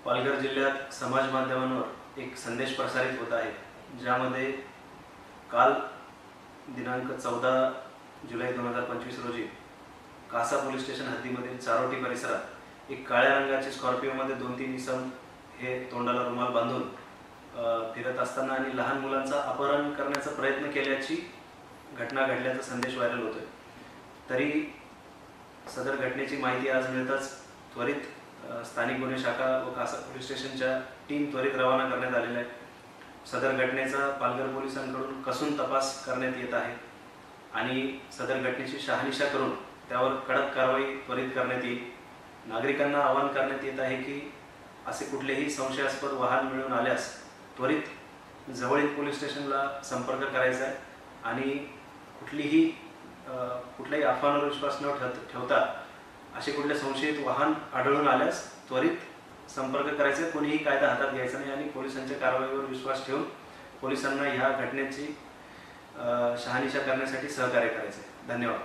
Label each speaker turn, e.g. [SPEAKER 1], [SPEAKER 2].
[SPEAKER 1] पालघर जिल्ह्यात समाज माध्यमांवर एक संदेश प्रसारित होत आहे, ज्यामध्ये काल दिनांक 14 जुलै 2025 रोजी कासा पोलीस स्टेशन हद्दीमधील चारोटी परिसरात एक काळ्या रंगाची स्कॉर्पिओमध्ये 2-3 इसम हे तोंडाला रुमाल बांधून फिरत असताना आणि लहान मुलांचा अपहरण करण्याचा प्रयत्न केल्याची घटना घडल्याचा संदेश व्हायरल होतोय। तरी सदर घटनेची माहिती आज मिळताच त्वरित स्थानिक गुन्हे शाखा व कासा पोलीस स्टेशनच्या टीम त्वरित रवाना करण्यात आलेल्या आहे। सदर घटनेचा पालघर पोलिसांकडून कसून तपास करण्यात येत आहे आणि सदर घटनेची शहानिशा करून त्यावर कडक कारवाई त्वरित करण्यात येईल। नागरिकांना आवाहन करण्यात येत आहे की असे कुठलेही संशयास्पद वाहन मिळून आल्यास त्वरित जवळील पोलीस स्टेशनला संपर्क करायचा आहे आणि कुठल्याही अफवांवर विश्वास न ठेवता असे कुठले संशयित वाहन आढळून आल्यास त्वरित संपर्क करायचा, कोणीही कायदा हातात घ्यायचा नाही आणि पोलिसांच्या कारवाईवर विश्वास ठेवून पोलिसांना ह्या घटनेची शहानिशा करण्यासाठी सहकार्य करायचे। धन्यवाद।